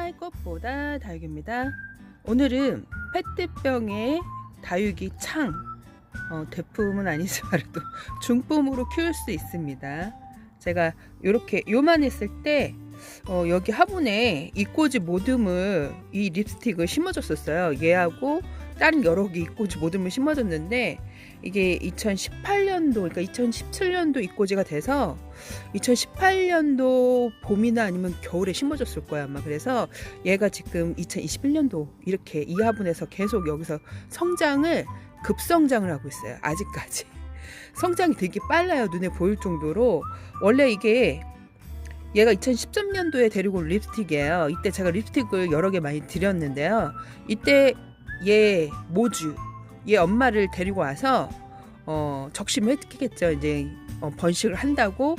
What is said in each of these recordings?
할 것보다 다육입니다. 오늘은 페트병에 다육이 창, 대품은 아니지만도 중품으로 키울 수 있습니다. 제가 이렇게 요만했을 때 여기 화분에 이꼬지 모듬을 이 립스틱을 심어줬었어요. 얘하고 다른 여러 개 이꼬지 모듬을 심어줬는데 이게 2018년도 그러니까 2017년도 이꼬지가 돼서 2018년도 봄이나 아니면 겨울에 심어줬을 거야 아마. 그래서 얘가 지금 2021년도 이렇게 이 화분에서 계속 여기서 성장을 급성장을 하고 있어요. 아직까지 성장이 되게 빨라요. 눈에 보일 정도로. 원래 이게 얘가 2013년도에 데리고 온 립스틱이에요. 이때 제가 립스틱을 여러 개 많이 드렸는데요. 이때 얘 모주, 얘 엄마를 데리고 와서 적심을 했겠죠. 이제 번식을 한다고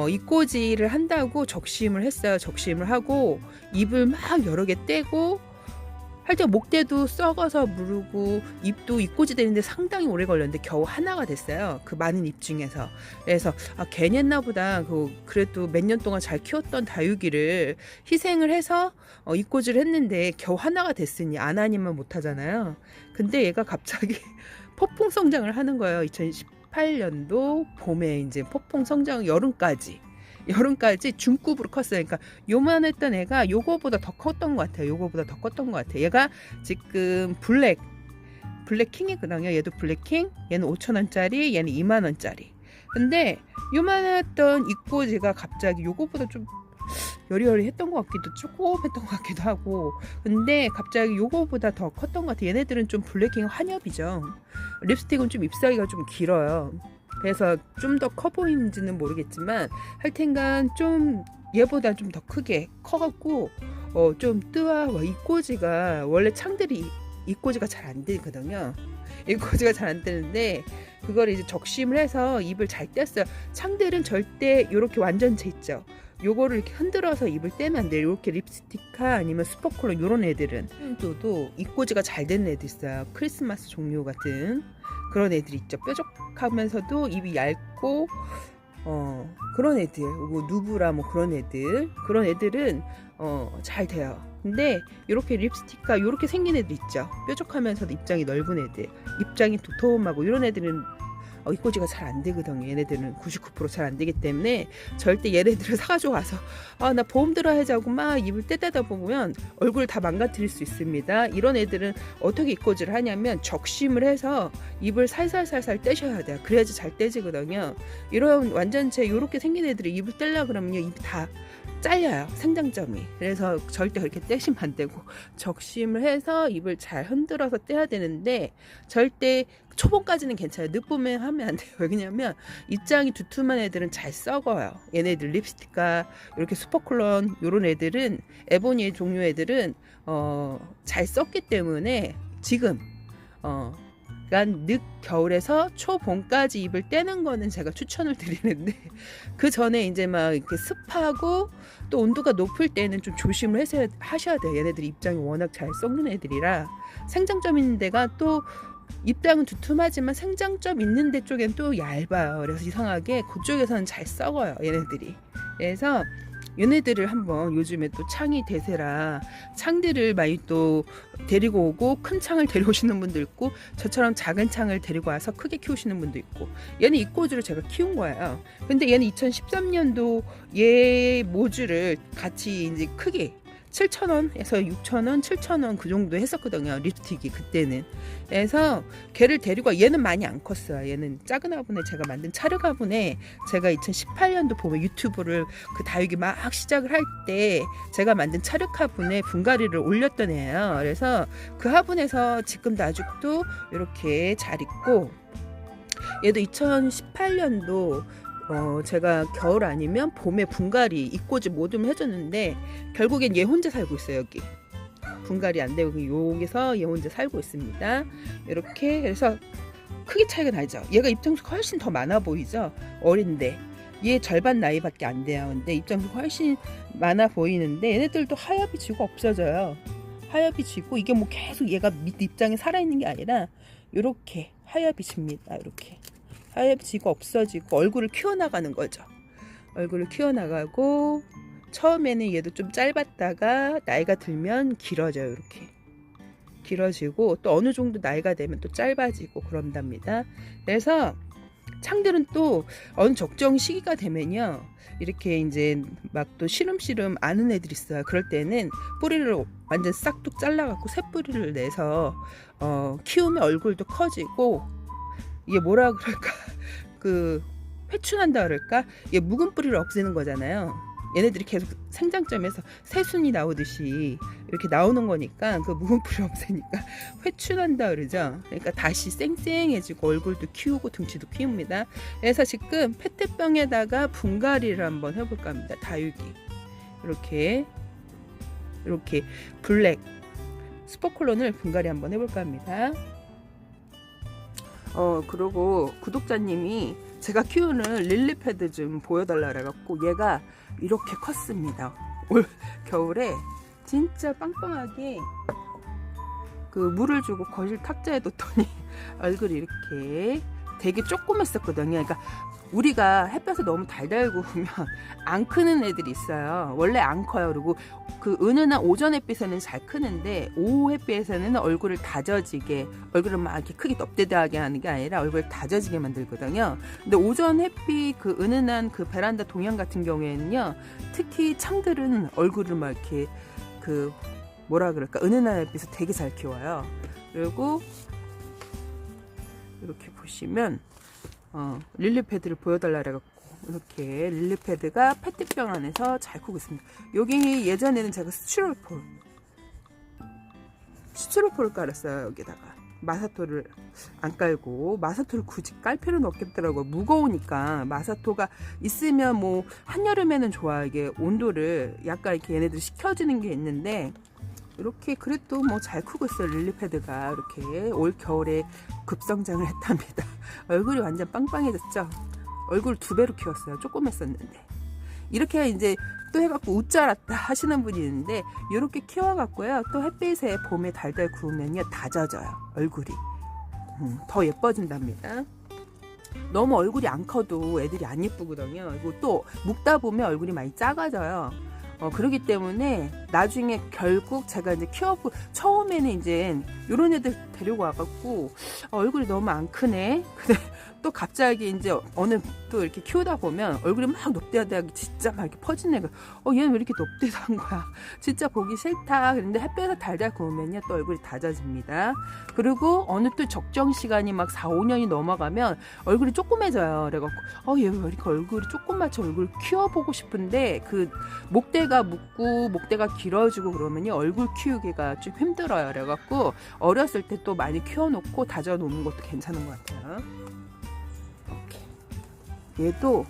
이꼬지를 한다고 적심을 했어요. 적심을 하고 잎을 막 여러 개 떼고 할 때 목대도 썩어서 무르고 잎도 이꼬지 되는데 상당히 오래 걸렸는데 겨우 하나가 됐어요. 그 많은 잎 중에서. 그래서 괜히 했나 보다. 그래도 몇 년 동안 잘 키웠던 다육이를 희생을 해서 이꼬지를 했는데 겨우 하나가 됐으니 안 하니만 못하잖아요. 근데 얘가 갑자기 폭풍 성장을 하는 거예요. 2018년도 봄에 이제 폭풍 성장 여름까지 중급으로 컸어요. 그러니까 요만했던 애가 요거보다 더 컸던 것 같아요. 요거보다 더 컸던 것 같아요. 얘가 지금 블랙킹이거든요. 얘도 블랙킹. 얘는 5,000원짜리, 얘는 20,000원짜리. 근데 요만했던 이꼬지가 갑자기 요거보다 좀 여리여리했던 것 같기도 조그맣던 것 같기도 하고. 근데 갑자기 요거보다 더 컸던 것 같아요. 얘네들은 좀 블랙킹 환엽이죠. 립스틱은 좀 잎사귀가 좀 길어요. 그래서 좀 더 커 보이는지는 모르겠지만 하여튼간 좀 얘보다 좀 더 크게 커갖고 좀 뜨아. 이꼬지가 원래 창들이 이꼬지가 잘 안 되거든요. 이꼬지가 잘 안 되는데 그걸 이제 적심을 해서 잎을 잘 뗐어요. 창들은 절대 이렇게 완전체 있죠. 요거를 이렇게 흔들어서 잎을 떼면 안 돼요. 이렇게 립스틱카 아니면 스포클러 요런 애들은 또 이꼬지가 잘 된 애도 있어요. 크리스마스 종류 같은 그런 애들 있죠. 뾰족하면서도 잎이 얇고 그런 애들, 뭐 누브라 뭐 그런 애들은 잘 돼요. 근데 이렇게 립스틱과 이렇게 생긴 애들 있죠. 뾰족하면서도 입장이 넓은 애들, 입장이 도톰하고 이런 애들은 이꼬지가 잘 안 되거든요. 얘네들은 99% 잘 안 되기 때문에 절대 얘네들을 사가지고 와서 나 보험 들어야지 하고 막 입을 떼다 보면 얼굴을 다 망가뜨릴 수 있습니다. 이런 애들은 어떻게 이꼬지를 하냐면 적심을 해서 입을 살살살살 떼셔야 돼요. 그래야지 잘 떼지거든요. 이런 완전체 이렇게 생긴 애들이 입을 떼려 그러면 입이 다 잘려요. 생장점이. 그래서 절대 그렇게 떼시면 안 되고 적심을 해서 잎을 잘 흔들어서 떼야 되는데 절대 초봄까지는 괜찮아요. 늦봄에 하면 안 돼요. 왜냐면 입장이 두툼한 애들은 잘 썩어요. 얘네들 립스틱과 이렇게 슈퍼클론 이런 애들은 에보니 종류 애들은 잘 썩기 때문에 지금 그러니까 늦겨울에서 초봄까지 잎을 떼는 거는 제가 추천을 드리는데 그 전에 이제 막 이렇게 습하고 또 온도가 높을 때는 좀 조심을 하셔야 돼요. 얘네들이 입장이 워낙 잘 썩는 애들이라 생장점 있는 데가 또 입장은 두툼하지만 생장점 있는 데 쪽엔 또 얇아요. 그래서 이상하게 그쪽에서는 잘 썩어요. 얘네들이. 그래서 얘네들을 한번 요즘에 또 창이 대세라 창들을 많이 또 데리고 오고 큰 창을 데려오시는 분도 있고 저처럼 작은 창을 데리고 와서 크게 키우시는 분도 있고 얘는 이꼬지를 제가 키운 거예요. 근데 얘는 2013년도 얘 모주를 같이 이제 크게 7,000원에서 6,000원, 7,000원 그 정도 했었거든요. 립스틱이 그때는. 그래서 걔를 데리고 얘는 많이 안 컸어요. 얘는 작은 화분에 제가 만든 차르 화분에 제가 2018년도 봄에 유튜브를 그 다육이 막 시작을 할 때 제가 만든 차르 화분에 분갈이를 올렸던 애예요. 그래서 그 화분에서 지금도 아직도 이렇게 잘 있고 얘도 2018년도 제가 겨울 아니면 봄에 분갈이 이꼬지 모듬을 해줬는데 결국엔 얘 혼자 살고 있어요. 여기 분갈이 안 되고 여기서 얘 혼자 살고 있습니다. 이렇게. 그래서 크기 차이가 나죠. 얘가 입장수가 훨씬 더 많아 보이죠. 어린데 얘 절반 나이밖에 안 돼요. 근데 입장수가 훨씬 많아 보이는데 얘네들도 하엽이 지고 없어져요. 하엽이 지고 이게 뭐 계속 얘가 밑 입장에 살아있는 게 아니라 이렇게 하엽이 집니다. 이렇게 하얘지고 없어지고 얼굴을 키워나가는 거죠. 얼굴을 키워나가고 처음에는 얘도 좀 짧았다가 나이가 들면 길어져요. 이렇게 길어지고 또 어느 정도 나이가 되면 또 짧아지고 그런답니다. 그래서 창들은 또 어느 적정 시기가 되면요, 이렇게 이제 막 또 시름시름 아는 애들이 있어요. 그럴 때는 뿌리를 완전 싹둑 잘라갖고 새 뿌리를 내서 키우면 얼굴도 커지고, 이게 뭐라 그럴까, 그 회춘한다 그럴까, 이게 묵은 뿌리를 없애는 거잖아요. 얘네들이 계속 생장점에서 새순이 나오듯이 이렇게 나오는 거니까 그 묵은 뿌리 없애니까 회춘한다 그러죠. 그러니까 다시 쌩쌩해지고 얼굴도 키우고 등치도 키웁니다. 그래서 지금 페트병에다가 분갈이를 한번 해볼까 합니다. 다육이 이렇게 블랙 스포클론을 분갈이 한번 해볼까 합니다. 그리고 구독자님이 제가 키우는 릴리 패드 좀 보여달라 그래갖고 얘가 이렇게 컸습니다. 올 겨울에 진짜 빵빵하게 그 물을 주고 거실 탁자에 뒀더니 얼굴이 이렇게 되게 조그맸었거든요. 그러니까 우리가 햇볕에 너무 달달 구우면 안 크는 애들이 있어요. 원래 안 커요. 그리고 그 은은한 오전 햇빛에는 잘 크는데 오후 햇빛에는 얼굴을 다져지게, 얼굴을 막 이렇게 크게 넙대대하게 하는 게 아니라 얼굴을 다져지게 만들거든요. 근데 오전 햇빛 그 은은한 그 베란다 동양 같은 경우에는요, 특히 창들은 얼굴을 막 이렇게 그 뭐라 그럴까, 은은한 햇빛에 되게 잘 키워요. 그리고 이렇게 보시면 릴리 패드를 보여달라 그래갖고 이렇게 릴리 패드가 페트병 안에서 잘 크고 있습니다. 여기 예전에는 제가 스티로폴을 깔았어요. 여기다가 마사토를 안 깔고, 마사토를 굳이 깔 필요는 없겠더라고요. 무거우니까. 마사토가 있으면 뭐 한여름에는 좋아. 이게 온도를 약간 이렇게 얘네들이 식혀주는 게 있는데, 이렇게 그래도 뭐 잘 크고 있어요. 릴리 패드가 이렇게 올 겨울에 급성장을 했답니다. 얼굴이 완전 빵빵해졌죠. 얼굴 2배로 키웠어요. 조금 했었는데. 이렇게 이제 또 해갖고 웃자랐다 하시는 분이 있는데, 이렇게 키워갖고요, 또 햇빛에 봄에 달달 구우면요 다 젖어요. 얼굴이 더 예뻐진답니다. 너무 얼굴이 안 커도 애들이 안 예쁘거든요. 그리고 또 묶다 보면 얼굴이 많이 작아져요. 그러기 때문에 나중에 결국 제가 이제 키워보고, 처음에는 이제 요런 애들 데리고 와갖고 얼굴이 너무 안 크네. 근데 또 갑자기 이제 어느 또 이렇게 키우다 보면 얼굴이 막 넙대대하게 진짜 막 이렇게 퍼진 애가, 얘는 왜 이렇게 넙대대한 거야, 진짜 보기 싫다. 그런데 햇볕에 달달 구우면요 또 얼굴이 다져집니다. 그리고 어느 또 적정 시간이 막 4, 5년이 넘어가면 얼굴이 조그매져요. 그래갖고 얘 왜 이렇게 얼굴이 조그맣지, 얼굴 키워보고 싶은데 그 목대가 묻고 목대가 길어지고 그러면요 얼굴 키우기가 좀 힘들어요. 그래갖고 어렸을 때 또 많이 키워놓고 다져놓는 것도 괜찮은 것 같아요. 얘도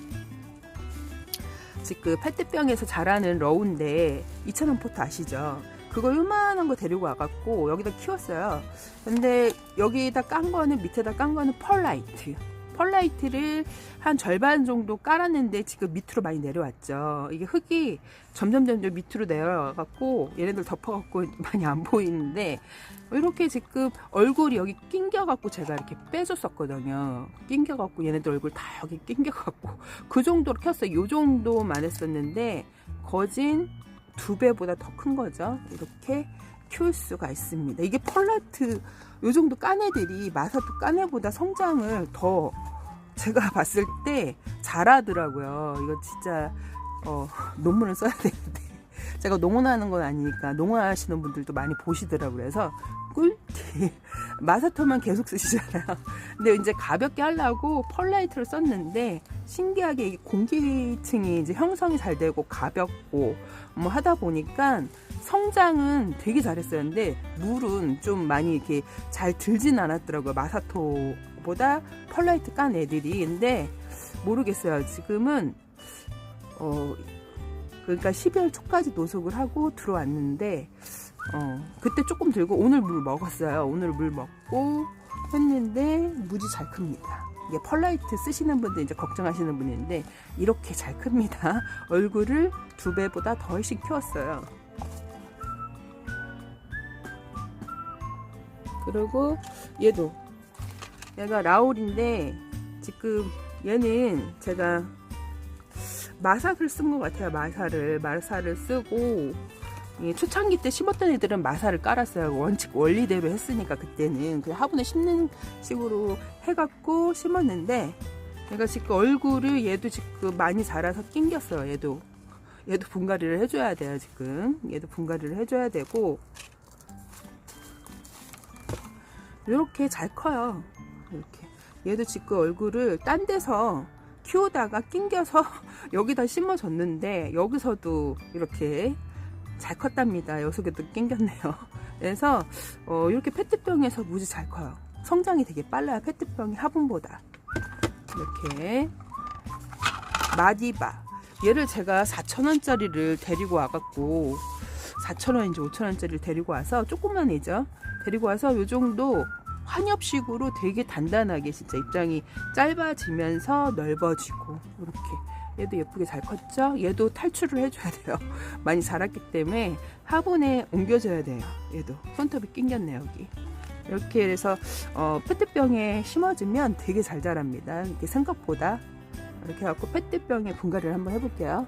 지금 페트병에서 자라는 러운데 2,000원 포트 아시죠? 그거 요만한 거 데리고 와갖고 여기다 키웠어요. 근데 여기다 깐 거는, 밑에다 깐 거는 펄라이트를 한 절반 정도 깔았는데 지금 밑으로 많이 내려왔죠. 이게 흙이 점점 밑으로 내려와갖고 얘네들 덮어갖고 많이 안 보이는데, 이렇게 지금 얼굴이 여기 낑겨갖고 제가 이렇게 빼줬었거든요. 낑겨갖고 얘네들 얼굴 다 여기 낑겨갖고 그 정도로 켰어요. 요 정도만 했었는데 거진 2배보다 더 큰 거죠. 이렇게 키울 수가 있습니다. 이게 펄라이트 요 정도 깐 애들이 마사토 깐 애보다 성장을 더 제가 봤을 때 잘하더라고요. 이거 진짜 논문을 써야 되는데 제가 농원하는 건 아니니까 농원하시는 분들도 많이 보시더라고요. 그래서 꿀팁, 마사토만 계속 쓰시잖아요. 근데 이제 가볍게 하려고 펄라이트를 썼는데 신기하게 이 공기층이 이제 형성이 잘 되고 가볍고 뭐 하다 보니까 성장은 되게 잘했어요. 근데 물은 좀 많이 이렇게 잘 들진 않았더라고요. 마사토보다 펄라이트 깐 애들이. 근데 모르겠어요. 지금은 그러니까 12월 초까지 노숙을 하고 들어왔는데 그때 조금 들고 오늘 물 먹었어요. 오늘 물 먹고 했는데 무지 잘 큽니다. 이게 펄라이트 쓰시는 분들 이제 걱정하시는 분인데 이렇게 잘 큽니다. 얼굴을 2배보다 더 훨씬 키웠어요. 그리고 얘가 라울인데 지금 얘는 제가 마삭을 쓴 것 같아요. 마사를 쓰고, 초창기 때 심었던 애들은 마사를 깔았어요. 원리대로 했으니까 그때는 그냥 화분에 심는 식으로 해갖고 심었는데, 얘가 지금 얼굴을 얘도 지금 많이 자라서 낑겼어요. 얘도 분갈이를 해줘야 돼요. 지금 얘도 분갈이를 해줘야 되고, 이렇게 잘 커요. 이렇게 얘도 지금 얼굴을 딴 데서 키우다가 낑겨서 여기다 심어줬는데, 여기서도 이렇게 잘 컸답니다. 여기서도 낑겼네요. 그래서 이렇게 페트병에서 무지 잘 커요. 성장이 되게 빨라요. 페트병이 화분보다. 이렇게 마디바, 얘를 제가 4,000원짜리를 데리고 와갖고, 4,000원인지 5,000원짜리를 데리고 와서, 조그만 애죠. 데리고 와서 요 정도 환엽식으로 되게 단단하게 진짜 입장이 짧아지면서 넓어지고, 이렇게 얘도 예쁘게 잘 컸죠. 얘도 탈출을 해줘야 돼요. 많이 자랐기 때문에 화분에 옮겨줘야 돼요. 얘도 손톱이 낑겼네요. 여기 이렇게 해서 페트병에 심어주면 되게 잘 자랍니다. 이렇게 생각보다. 이렇게 해갖고 페트병에 분갈이를 한번 해볼게요.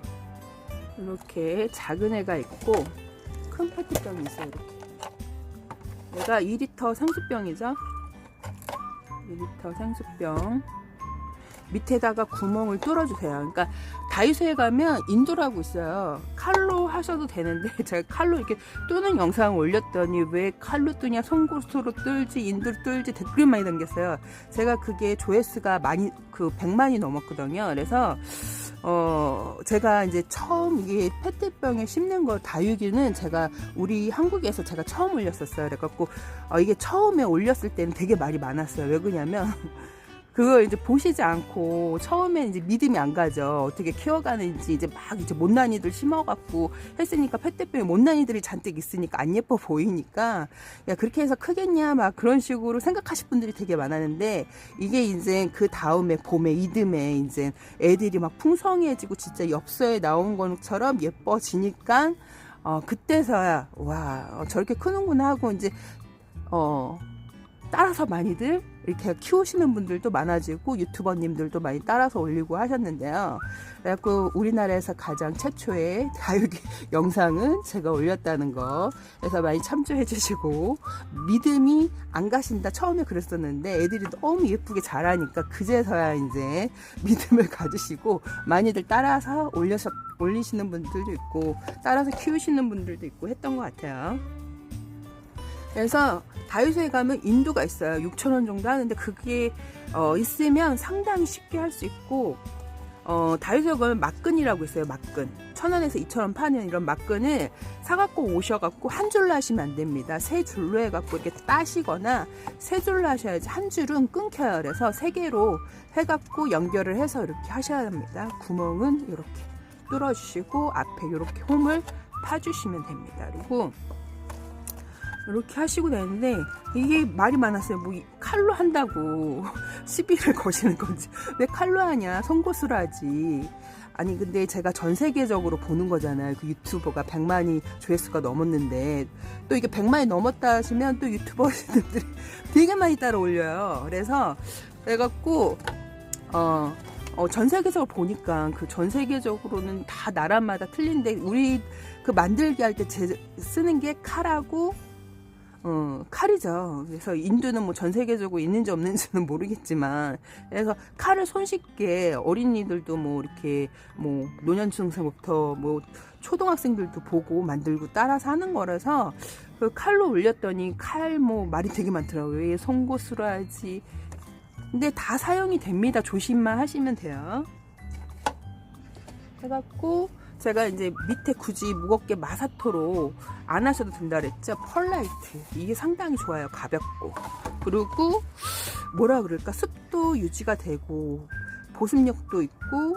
이렇게 작은 애가 있고 큰 페트병이 있어요. 이렇게 얘가 2리터 생수병이죠. 2리터 생수병 밑에다가 구멍을 뚫어주세요. 그러니까 다이소에 가면 인두라고 있어요. 칼로 하셔도 되는데, 제가 칼로 이렇게 뚫는 영상을 올렸더니 왜 칼로 뚫냐, 송곳으로 뚫지, 인두로 뚫지 댓글이 많이 남겼어요. 제가 그게 조회수가 많이 100만이 넘었거든요. 그래서 제가 이제 처음 이게 페트병에 심는 거 다육이는 제가 우리 한국에서 제가 처음 올렸었어요. 그래갖고 이게 처음에 올렸을 때는 되게 말이 많았어요. 왜 그러냐면 그걸 이제 보시지 않고 처음엔 이제 믿음이 안 가죠. 어떻게 키워가는지. 이제 막 이제 못난이들 심어갖고 했으니까 페트병에 못난이들이 잔뜩 있으니까 안 예뻐 보이니까, 야 그렇게 해서 크겠냐 막 그런 식으로 생각하실 분들이 되게 많았는데, 이게 이제 그 다음에 봄에 이듬해 이제 애들이 막 풍성해지고 진짜 엽서에 나온 것처럼 예뻐지니까 그때서야 와 저렇게 크는구나 하고 이제 따라서 많이들 이렇게 키우시는 분들도 많아지고 유튜버님들도 많이 따라서 올리고 하셨는데요. 그래갖고 우리나라에서 가장 최초의 다육이 영상은 제가 올렸다는 거, 그래서 많이 참조해 주시고, 믿음이 안 가신다 처음에 그랬었는데 애들이 너무 예쁘게 자라니까 그제서야 이제 믿음을 가지시고 많이들 따라서 올리시는 분들도 있고 따라서 키우시는 분들도 있고 했던 것 같아요. 그래서 다이소에 가면 인두가 있어요. 6,000원 정도 하는데 그게 있으면 상당히 쉽게 할 수 있고, 다이소에 가면 막근이라고 있어요. 막근 1,000원에서 2,000원 파는 이런 막근을 사갖고 오셔갖고 한 줄로 하시면 안 됩니다. 세 줄로 해갖고 이렇게 따시거나 세 줄로 하셔야지 한 줄은 끊겨요. 그래서 세 개로 해갖고 연결을 해서 이렇게 하셔야 합니다. 구멍은 이렇게 뚫어주시고 앞에 이렇게 홈을 파주시면 됩니다. 그리고 이렇게 하시고 되는데, 이게 말이 많았어요. 뭐 칼로 한다고 시비를 거시는 건지, 왜 칼로 하냐, 송곳으로 하지. 아니 근데 제가 전 세계적으로 보는 거잖아요. 그 유튜버가 100만이 조회수가 넘었는데, 또 이게 100만이 넘었다 하시면 또 유튜버들이 되게 많이 따라 올려요. 그래갖고 전 세계적으로 보니까 그 전 세계적으로는 다 나라마다 틀린데, 우리 그 만들기 할 때 쓰는 게 칼하고 칼이죠. 그래서 인두는 뭐 전 세계적으로 있는지 없는지는 모르겠지만, 그래서 칼을 손쉽게 어린이들도 뭐 이렇게 뭐 노년층부터 뭐 초등학생들도 보고 만들고 따라서 하는 거라서 그 칼로 올렸더니 칼 뭐 말이 되게 많더라고요. 왜 송곳으로 하지. 근데 다 사용이 됩니다. 조심만 하시면 돼요. 해갖고 제가 이제 밑에 굳이 무겁게 마사토로 안 하셔도 된다 그랬죠. 펄라이트 이게 상당히 좋아요. 가볍고, 그리고 뭐라 그럴까, 습도 유지가 되고 보습력도 있고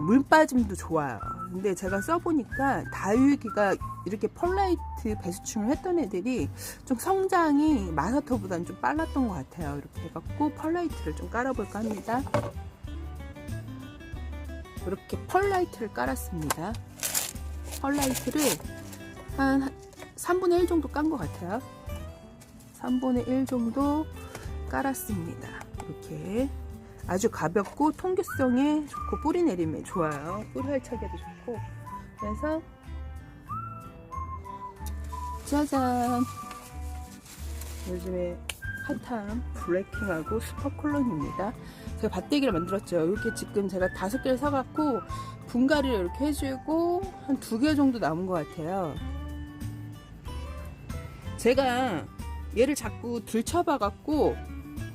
물 빠짐도 좋아요. 근데 제가 써보니까 다육이가 이렇게 펄라이트 배수충을 했던 애들이 좀 성장이 마사토보다는 좀 빨랐던 것 같아요. 이렇게 해갖고 펄라이트를 좀 깔아볼까 합니다. 이렇게 펄라이트를 깔았습니다. 펄라이트를 한 3분의 1 정도 깐 것 같아요. 3분의 1 정도 깔았습니다. 이렇게 아주 가볍고 통기성에 좋고 뿌리 내림에 좋아요. 뿌리 활착에도 좋고. 그래서 짜잔, 요즘에 핫한 블랙킹하고 슈퍼콜론입니다. 제가 밭대기를 만들었죠. 이렇게 지금 제가 5개를 사갖고 분갈이를 이렇게 해주고 한 2개 정도 남은 것 같아요. 제가 얘를 자꾸 들쳐봐갖고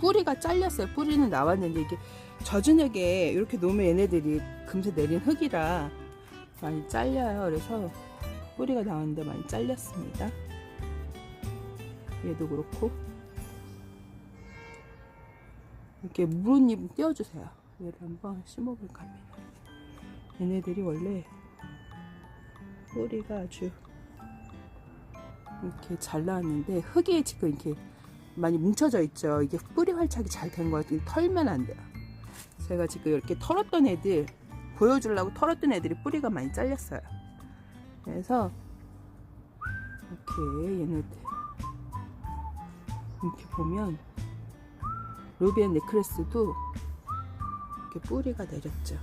뿌리가 잘렸어요. 뿌리는 나왔는데 이게 젖은 흙에 이렇게 놓으면 얘네들이 금세 내린 흙이라 많이 잘려요. 그래서 뿌리가 나왔는데 많이 잘렸습니다. 얘도 그렇고. 이렇게 무릇잎 띄워주세요. 얘를 한번 심어볼까 합니다. 얘네들이 원래 뿌리가 아주 이렇게 잘 나왔는데 흙이 지금 이렇게 많이 뭉쳐져 있죠. 이게 뿌리 활착이 잘 된 거 같아요. 털면 안 돼요. 제가 지금 이렇게 털었던 애들 보여주려고 털었던 애들이 뿌리가 많이 잘렸어요. 그래서 이렇게 얘네들 이렇게 보면 루비앤 네크레스도 이렇게 뿌리가 내렸죠.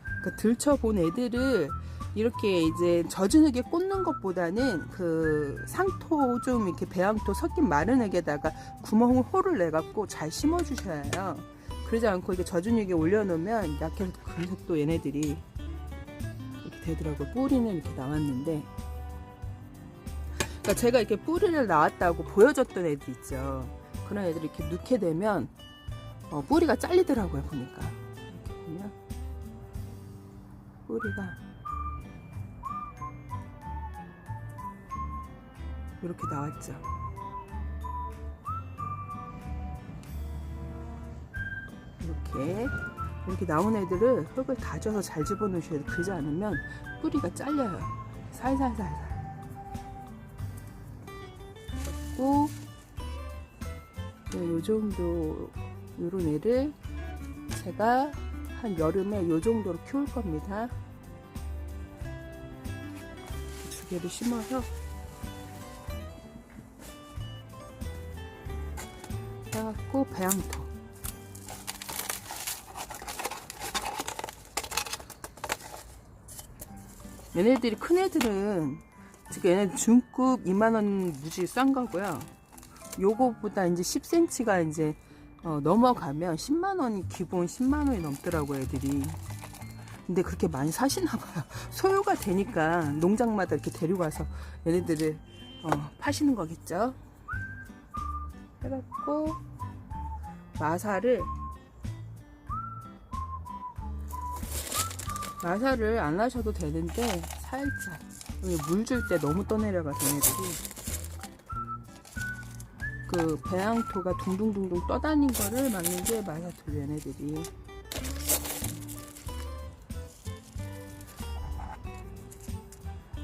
그러니까 들쳐본 애들을 이렇게 이제 젖은 흙에 꽂는 것보다는 그 상토 좀 이렇게 배양토 섞인 마른 흙에다가 구멍을 홀을 내갖고 잘 심어주셔야 해요. 그러지 않고 이렇게 젖은 흙에 올려놓으면 약해서 금세 또 얘네들이 이렇게 되더라고요. 뿌리는 이렇게 나왔는데, 그러니까 제가 이렇게 뿌리를 나왔다고 보여줬던 애들 있죠. 그런 애들 이렇게 넣게 되면 뿌리가 잘리더라고요. 보니까 이렇게 보면 뿌리가 이렇게 나왔죠. 이렇게 나온 애들을 흙을 다져서 잘 집어넣으셔야 돼요. 그러지 않으면 뿌리가 잘려요. 살살살살. 그리고 요 정도 요런 애를 제가 한 여름에 요 정도로 키울 겁니다. 2개를 심어서 해갖고 배양토 얘네들이 큰 애들은 지금 얘네 중급 2만원 무지 싼 거고요. 요거보다 이제 10cm가 이제 넘어가면 10만원이 기본 10만원이 넘더라고요, 애들이. 근데 그렇게 많이 사시나봐요. 소요가 되니까 농장마다 이렇게 데리고 와서 얘네들을 파시는 거겠죠. 해갖고 마사를 안 하셔도 되는데 살짝 물 줄 때 너무 떠내려가서 얘네들이 그 배양토가 둥둥둥둥 떠다닌 거를 막는 게 마사토 얘네들이.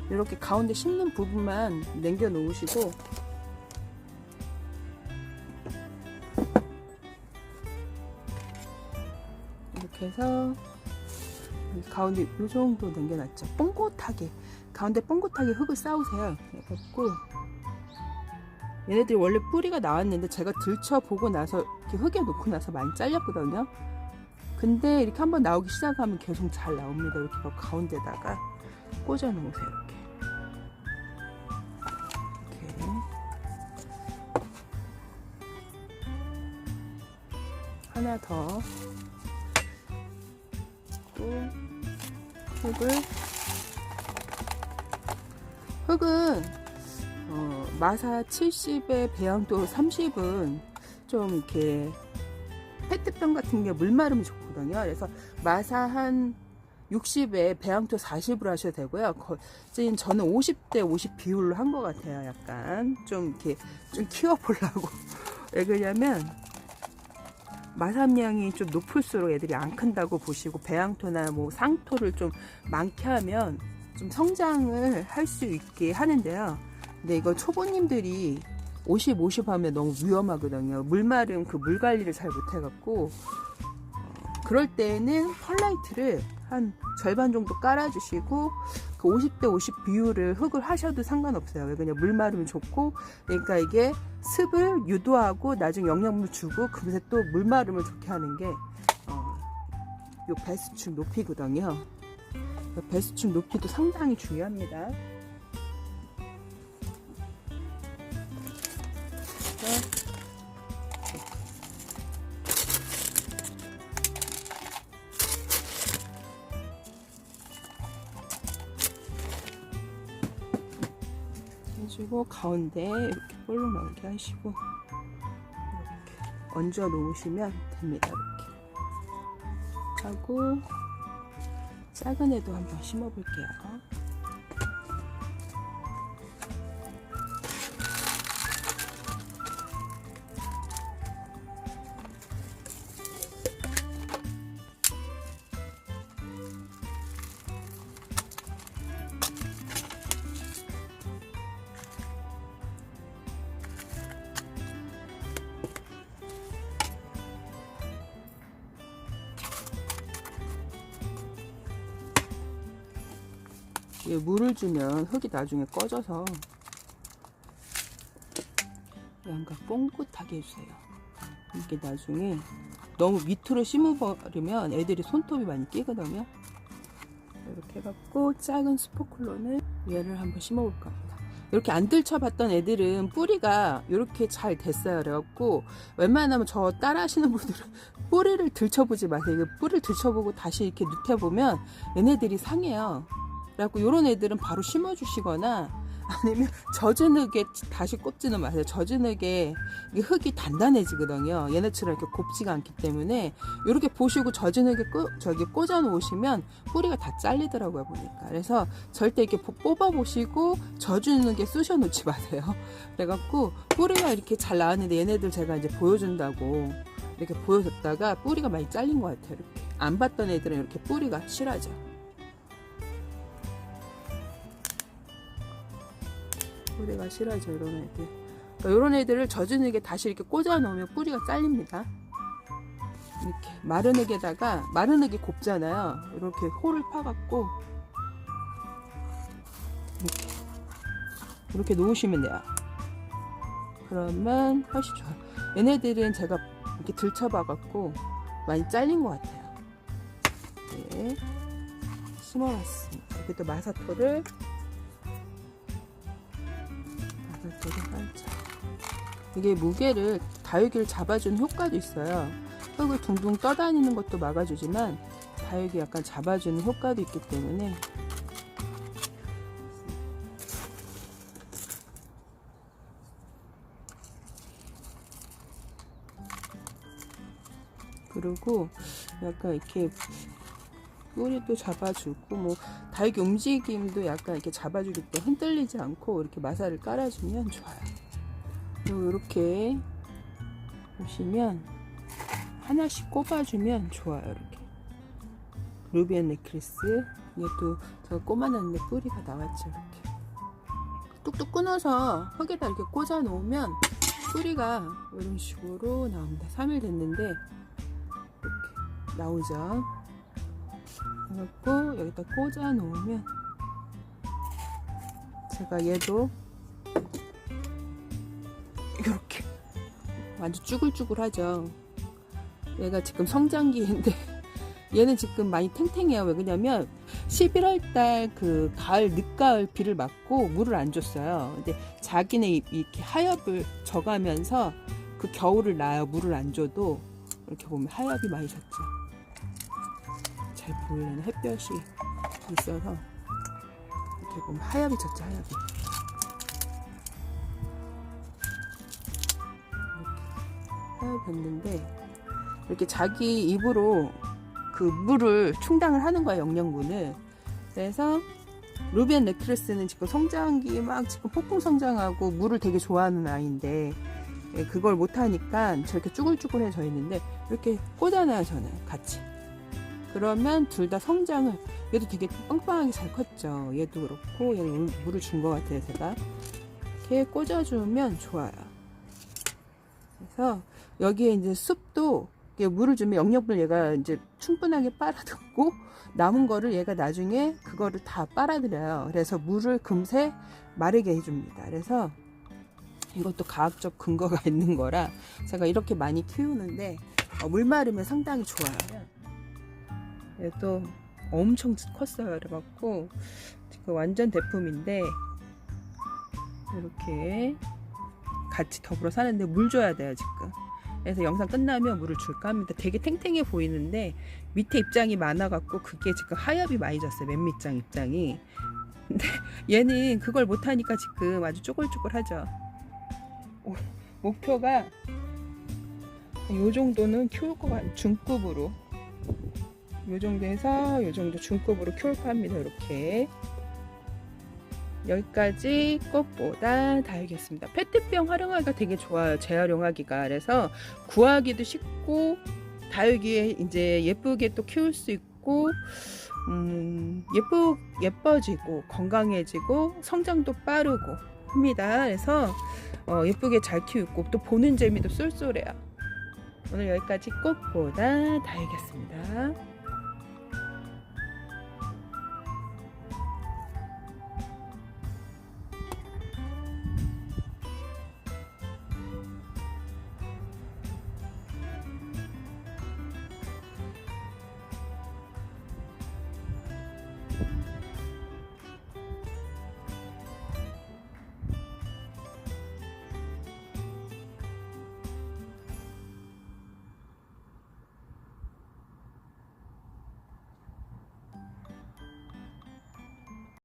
이렇게 가운데 심는 부분만 남겨 놓으시고 이렇게 해서 가운데 요 정도 남겨놨죠. 뻥긋하게 가운데 뻥긋하게 흙을 쌓으세요. 그래갖고 얘네들이 원래 뿌리가 나왔는데 제가 들춰보고 나서 이렇게 흙에 놓고 나서 많이 잘렸거든요. 근데 이렇게 한번 나오기 시작하면 계속 잘 나옵니다. 이렇게 가운데다가 꽂아 놓으세요. 이렇게 하나 더 흙은 마사 70에 배양토 30은 좀 이렇게 페트병 같은 게 물 마르면 좋거든요. 그래서 마사 한 60에 배양토 40으로 하셔도 되고요. 저는 50대 50 비율로 한 것 같아요. 약간 좀 이렇게 좀 키워보려고. 왜 그러냐면 마삼량이 좀 높을수록 애들이 안 큰다고 보시고 배양토나 뭐 상토를 좀 많게 하면 좀 성장을 할 수 있게 하는데요. 근데 이거 초보님들이 50 하면 너무 위험하거든요. 물 마름 그 물 관리를 잘 못해갖고 그럴 때는 펄라이트를 한 절반 정도 깔아주시고 그 50대 50 비율을 흙을 하셔도 상관없어요. 왜 그냥 물 마르면 좋고, 그러니까 이게 습을 유도하고 나중에 영양분 주고 금세 또 물 마름을 좋게 하는 게 요 배수층 높이거든요. 배수층 높이도 상당히 중요합니다. 해주고 가운데 이렇게 볼록 나오게 하시고 이렇게 얹어 놓으시면 됩니다. 이렇게 하고 작은 애도 한번 심어 볼게요. 물을 주면 흙이 나중에 꺼져서 양가 뽕긋하게 해주세요. 이게 나중에 너무 밑으로 심어버리면 애들이 손톱이 많이 끼거든요. 이렇게 해갖고 작은 스포클론을 얘를 한번 심어볼까 합니다. 이렇게 안 들쳐봤던 애들은 뿌리가 이렇게 잘 됐어요. 그래갖고 웬만하면 저 따라 하시는 분들은 뿌리를 들쳐보지 마세요. 뿌리를 들쳐보고 다시 이렇게 눕혀보면 얘네들이 상해요. 그래갖고 요런 애들은 바로 심어주시거나 아니면 젖은 흙에 다시 꼽지는 마세요. 젖은 흙에 흙이 단단해지거든요. 얘네처럼 이렇게 곱지가 않기 때문에 이렇게 보시고 젖은 흙에 꽂아 놓으시면 뿌리가 다 잘리더라고요, 보니까. 그래서 절대 이렇게 뽑아 보시고 젖은 흙에 쑤셔 놓지 마세요. 그래갖고 뿌리가 이렇게 잘 나왔는데 얘네들 제가 이제 보여준다고 이렇게 보여줬다가 뿌리가 많이 잘린 것 같아요. 이렇게 안 봤던 애들은 이렇게 뿌리가 실하죠. 뿌리가 실하죠, 이런 애들. 그러니까 이런 애들을 젖은 흙에 다시 이렇게 꽂아 놓으면 뿌리가 잘립니다. 이렇게 마른 흙에다가, 마른 흙이 곱잖아요. 이렇게 홀을 파갖고 이렇게 놓으시면 돼요. 그러면 훨씬 좋아요. 얘네들은 제가 이렇게 들쳐봐갖고 많이 잘린 것 같아요. 네, 심어놨습니다. 이렇게 또 마사토를 살짝. 이게 무게를, 다육이를 잡아주는 효과도 있어요. 흙을 둥둥 떠다니는 것도 막아주지만 다육이 약간 잡아주는 효과도 있기 때문에 그리고 약간 이렇게 뿌리도 잡아주고 뭐 다육이 움직임도 약간 이렇게 잡아주기 때문에 흔들리지 않고 이렇게 마사를 깔아주면 좋아요. 그리고 이렇게 보시면 하나씩 꼽아주면 좋아요. 이렇게 루비앤 넥클리스, 이것도 제가 꼽아놨는데 뿌리가 나왔죠. 이렇게 뚝뚝 끊어서 흙에다 이렇게 꽂아 놓으면 뿌리가 이런 식으로 나옵니다. 3일 됐는데 이렇게 나오죠. 그래갖고 여기다 꽂아 놓으면, 제가 얘도 이렇게 완전 쭈글쭈글하죠. 얘가 지금 성장기인데 얘는 지금 많이 탱탱해요. 왜 그러냐면 11월달 그 가을, 늦가을 비를 맞고 물을 안 줬어요. 근데 자기네 이렇게 하엽을 져가면서 그 겨울을 나요. 물을 안 줘도. 이렇게 보면 하엽이 많이 졌죠. 잘 보이려는 햇볕이 있어서 이렇게 보면 하엽이 졌죠. 하엽이. 하엽이 졌는데 이렇게 자기 입으로 그 물을 충당을 하는 거야, 영양분을. 그래서 루비앤 넥클리스는 지금 성장기 막 지금 폭풍 성장하고 물을 되게 좋아하는 아이인데 그걸 못하니까 저렇게 쭈글쭈글해져 있는데 이렇게 꽂아놔요, 저는 같이. 그러면 둘 다 성장을, 얘도 되게 빵빵하게 잘 컸죠. 얘도 그렇고 얘는 물을 준 것 같아요, 제가. 이렇게 꽂아주면 좋아요. 그래서 여기에 이제 숲도 물을 주면 영양분을 얘가 이제 충분하게 빨아듣고 남은 거를 얘가 나중에 그거를 다 빨아들여요. 그래서 물을 금세 마르게 해줍니다. 그래서 이것도 과학적 근거가 있는 거라 제가 이렇게 많이 키우는데 물 마르면 상당히 좋아요. 얘도 엄청 컸어요. 그래갖고 지금 완전 대품인데 이렇게 같이 더불어 사는데 물 줘야 돼요 지금. 그래서 영상 끝나면 물을 줄까 합니다. 되게 탱탱해 보이는데 밑에 입장이 많아갖고 그게 지금 하엽이 많이 졌어요. 맨 밑장 입장이. 근데 얘는 그걸 못하니까 지금 아주 쪼글쪼글하죠. 목표가 요 정도는 키울 것 같아요. 중급으로 요 정도 해서 요 정도 중급으로 키울까 합니다. 이렇게 여기까지 꽃보다 다육이었습니다. 페트병 활용하기가 되게 좋아요. 재활용하기가. 그래서 구하기도 쉽고 다육이 이제 예쁘게 또 키울 수 있고 예뻐지고 건강해지고 성장도 빠르고 합니다. 그래서 예쁘게 잘 키우고 또 보는 재미도 쏠쏠해요. 오늘 여기까지 꽃보다 다육이었습니다.